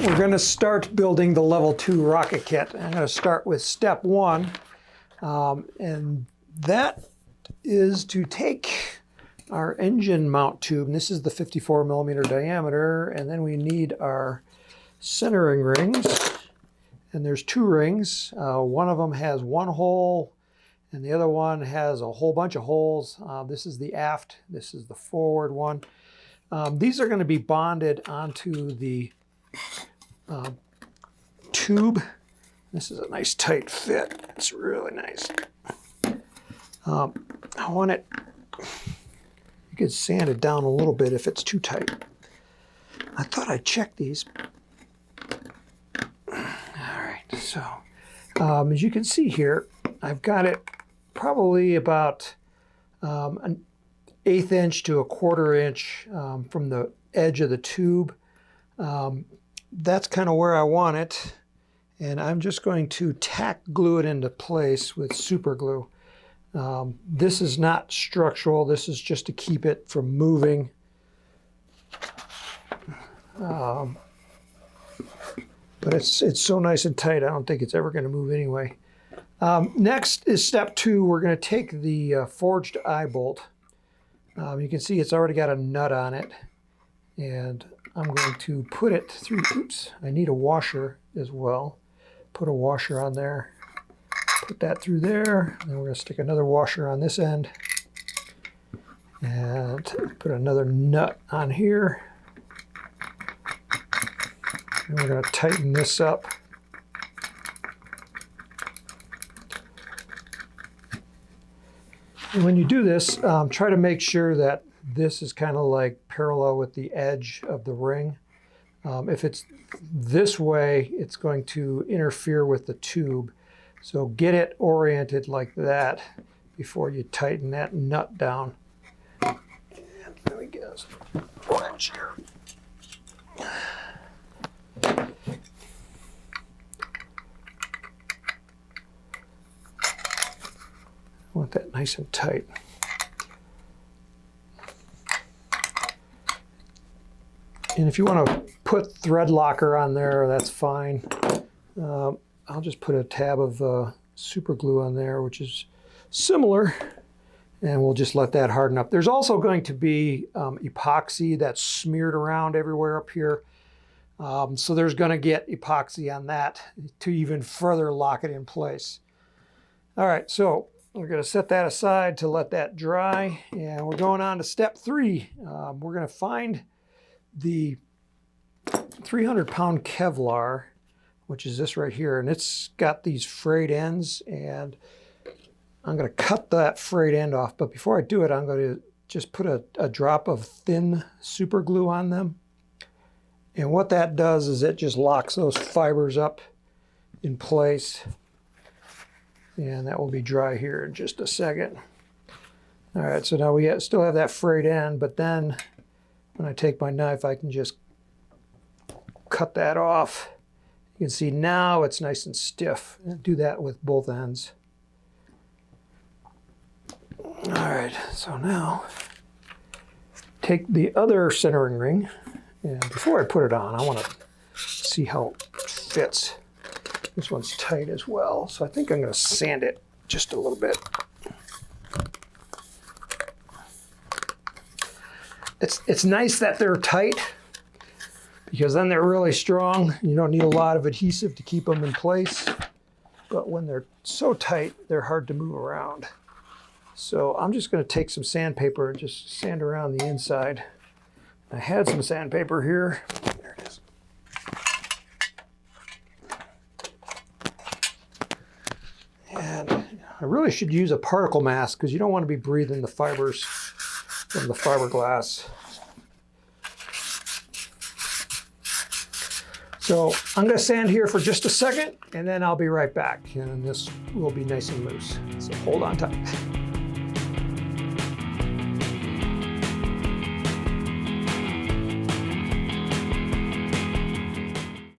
We're going to start building the level 2 rocket kit. I'm going to start with step 1, and that is to take our engine mount tube, and this is the 54 millimeter diameter, and then we need our centering rings, and there's 2 rings. One of them has 1 hole, and the other one has a whole bunch of holes. This is the aft, this is the forward one. These are going to be bonded onto the tube. This is a nice tight fit. It's really nice. I want it, you could sand it down a little bit if it's too tight. I thought I'd check these. All right, so as you can see here, I've got it probably about an 1/8 inch to a 1/4 inch from the edge of the tube. That's kind of where I want it, and I'm just going to tack glue it into place with super glue. This is not structural, this is just to keep it from moving. But it's so nice and tight, I don't think it's ever going to move anyway. Next is step 2. We're going to take the forged eye bolt. You can see it's already got a nut on it, and I'm going to put it through, oops, I need a washer as well. Put a washer on there, put that through there, and then we're going to stick another washer on this end, and put another nut on here. And we're going to tighten this up. And when you do this, try to make sure that this is kind of like parallel with the edge of the ring. If it's this way, it's going to interfere with the tube. So get it oriented like that before you tighten that nut down. And there we go. Wrench here. I want that nice and tight. And if you want to put thread locker on there, that's fine. I'll just put a tab of super glue on there, which is similar, and we'll just let that harden up. There's also going to be epoxy that's smeared around everywhere up here. So there's going to get epoxy on that to even further lock it in place. All right, so we're going to set that aside to let that dry, and we're going on to step 3. We're going to find the 300-pound Kevlar, which is this right here, and it's got these frayed ends, and I'm going to cut that frayed end off. But before I do it, I'm going to just put a drop of thin super glue on them, and what that does is it just locks those fibers up in place, and that will be dry here in just a second. All right, so now we still have that frayed end, but then when I take my knife, I can just cut that off. You can see now it's nice and stiff. Do that with both ends. All right, so now take the other centering ring, and before I put it on, I want to see how it fits. This one's tight as well, so I think I'm going to sand it just a little bit. It's nice that they're tight, because then they're really strong. You don't need a lot of adhesive to keep them in place. But when they're so tight, they're hard to move around. So I'm just going to take some sandpaper and just sand around the inside. I had some sandpaper here. There it is. And I really should use a particle mask, because you don't want to be breathing the fibers from the fiberglass. So I'm going to sand here for just a second, and then I'll be right back, and this will be nice and loose. So hold on tight.